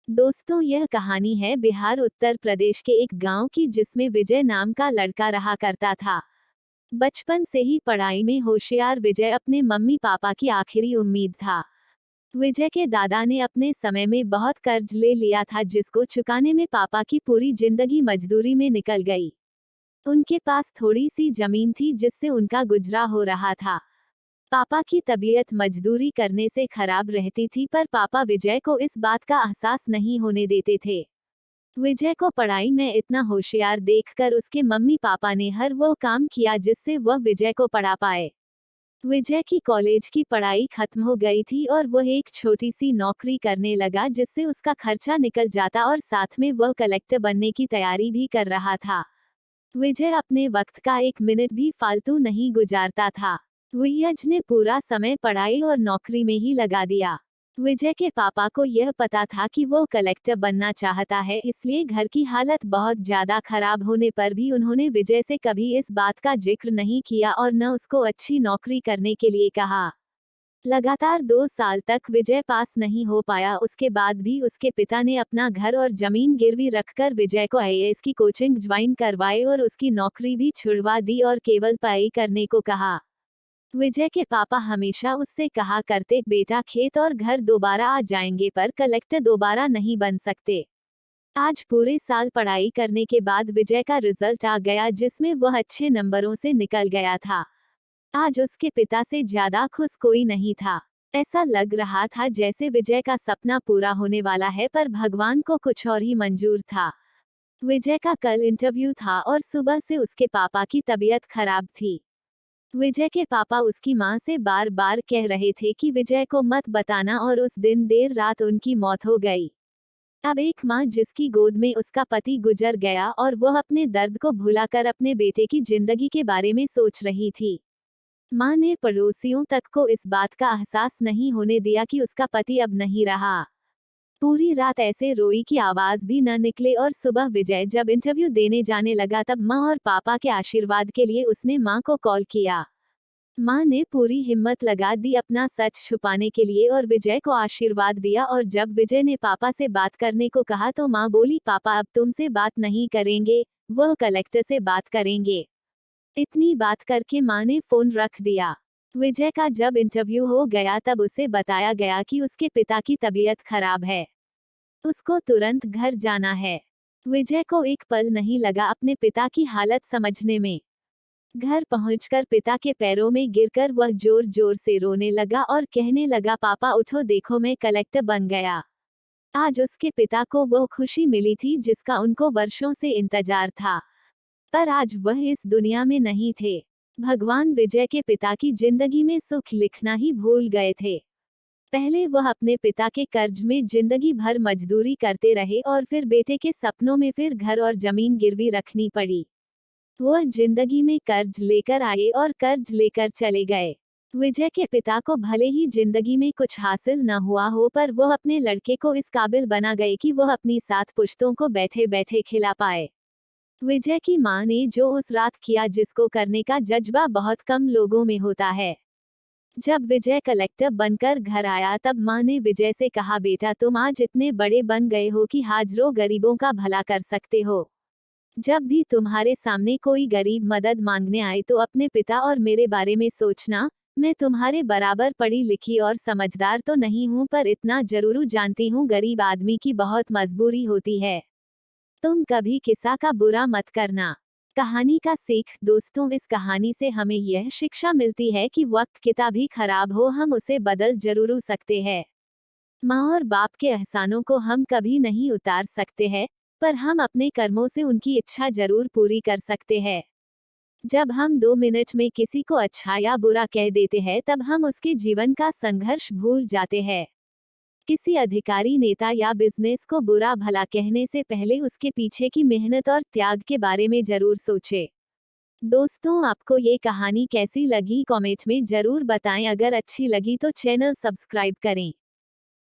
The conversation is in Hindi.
दोस्तों, यह कहानी है बिहार उत्तर प्रदेश के एक गांव की, जिसमें विजय नाम का लड़का रहा करता था। बचपन से ही पढ़ाई में होशियार विजय अपने मम्मी पापा की आखिरी उम्मीद था। विजय के दादा ने अपने समय में बहुत कर्ज ले लिया था, जिसको चुकाने में पापा की पूरी जिंदगी मजदूरी में निकल गई। उनके पास थोड़ी सी जमीन थी, जिससे उनका गुजरा हो रहा था। पापा की तबीयत मजदूरी करने से खराब रहती थी, पर पापा विजय को इस बात का एहसास नहीं होने देते थे। विजय को पढ़ाई में इतना होशियार देखकर उसके मम्मी पापा ने हर वो काम किया जिससे वह विजय को पढ़ा पाए। विजय की कॉलेज की पढ़ाई खत्म हो गई थी और वह एक छोटी सी नौकरी करने लगा, जिससे उसका खर्चा निकल जाता और साथ में वह कलेक्टर बनने की तैयारी भी कर रहा था। विजय अपने वक्त का एक मिनट भी फालतू नहीं गुजारता था। विजय ने पूरा समय पढ़ाई और नौकरी में ही लगा दिया। विजय के पापा को यह पता था कि वो कलेक्टर बनना चाहता है, इसलिए घर की हालत बहुत ज्यादा खराब होने पर भी उन्होंने विजय से कभी इस बात का जिक्र नहीं किया और न उसको अच्छी नौकरी करने के लिए कहा। लगातार 2 साल तक विजय पास नहीं हो पाया। उसके बाद भी उसके पिता ने अपना घर और जमीन गिरवी रखकर विजय को आईएएस की कोचिंग ज्वाइन करवाई और उसकी नौकरी भी छुड़वा दी और केवल पढ़ाई करने को कहा। विजय के पापा हमेशा उससे कहा करते, बेटा खेत और घर दोबारा आ जाएंगे, पर कलेक्टर दोबारा नहीं बन सकते। आज पूरे साल पढ़ाई करने के बाद विजय का रिजल्ट आ गया, जिसमें वह अच्छे नंबरों से निकल गया था। आज उसके पिता से ज्यादा खुश कोई नहीं था। ऐसा लग रहा था जैसे विजय का सपना पूरा होने वाला है, पर भगवान को कुछ और ही मंजूर था। विजय का कल इंटरव्यू था और सुबह से उसके पापा की तबीयत खराब थी। विजय के पापा उसकी मां से बार बार कह रहे थे कि विजय को मत बताना, और उस दिन देर रात उनकी मौत हो गई। अब एक मां जिसकी गोद में उसका पति गुजर गया और वह अपने दर्द को भुलाकर अपने बेटे की जिंदगी के बारे में सोच रही थी। मां ने पड़ोसियों तक को इस बात का एहसास नहीं होने दिया कि उसका पति अब नहीं रहा। पूरी रात ऐसे रोई कि आवाज भी न निकले, और सुबह विजय जब इंटरव्यू देने जाने लगा तब मां और पापा के आशीर्वाद के लिए उसने मां को कॉल किया। मां ने पूरी हिम्मत लगा दी अपना सच छुपाने के लिए और विजय को आशीर्वाद दिया, और जब विजय ने पापा से बात करने को कहा तो मां बोली, पापा अब तुमसे बात नहीं करेंगे, वह कलेक्टर से बात करेंगे। इतनी बात करके मां ने फोन रख दिया। विजय का जब इंटरव्यू हो गया तब उसे बताया गया कि उसके पिता की तबीयत खराब है, उसको तुरंत घर जाना है। विजय को एक पल नहीं लगा अपने पिता की हालत समझने में। घर पहुंचकर पिता के पैरों में गिरकर वह जोर जोर से रोने लगा और कहने लगा, पापा उठो, देखो मैं कलेक्टर बन गया। आज उसके पिता को वो खुशी मिली थी जिसका उनको वर्षों से इंतजार था, पर आज वह इस दुनिया में नहीं थे। भगवान विजय के पिता की जिंदगी में सुख लिखना ही भूल गए थे। पहले वह अपने पिता के कर्ज में जिंदगी भर मजदूरी करते रहे और फिर बेटे के सपनों में फिर घर और जमीन गिरवी रखनी पड़ी। वह जिंदगी में कर्ज लेकर आए और कर्ज लेकर चले गए। विजय के पिता को भले ही जिंदगी में कुछ हासिल न हुआ हो, पर वह अपने लड़के को इस काबिल बना गए कि वह अपनी 7 पुश्तों को बैठे बैठे खिला पाए। विजय की मां ने जो उस रात किया, जिसको करने का जज्बा बहुत कम लोगों में होता है। जब विजय कलेक्टर बनकर घर आया तब मां ने विजय से कहा, बेटा तुम आज इतने बड़े बन गए हो कि हाजारों गरीबों का भला कर सकते हो। जब भी तुम्हारे सामने कोई गरीब मदद मांगने आए तो अपने पिता और मेरे बारे में सोचना। मैं तुम्हारे बराबर पढ़ी लिखी और समझदार तो नहीं हूँ, पर इतना जरूर जानती हूँ, गरीब आदमी की बहुत मजबूरी होती है। तुम कभी किसी का बुरा मत करना। कहानी का सीख। दोस्तों, इस कहानी से हमें यह शिक्षा मिलती है कि वक्त कितना भी खराब हो, हम उसे बदल जरूर सकते हैं। माँ और बाप के एहसानों को हम कभी नहीं उतार सकते हैं, पर हम अपने कर्मों से उनकी इच्छा जरूर पूरी कर सकते हैं। जब हम 2 मिनट में किसी को अच्छा या बुरा कह देते हैं, तब हम उसके जीवन का संघर्ष भूल जाते हैं। किसी अधिकारी, नेता या बिजनेस को बुरा भला कहने से पहले उसके पीछे की मेहनत और त्याग के बारे में जरूर सोचें। दोस्तों, आपको ये कहानी कैसी लगी कमेंट में जरूर बताएं। अगर अच्छी लगी तो चैनल सब्सक्राइब करें।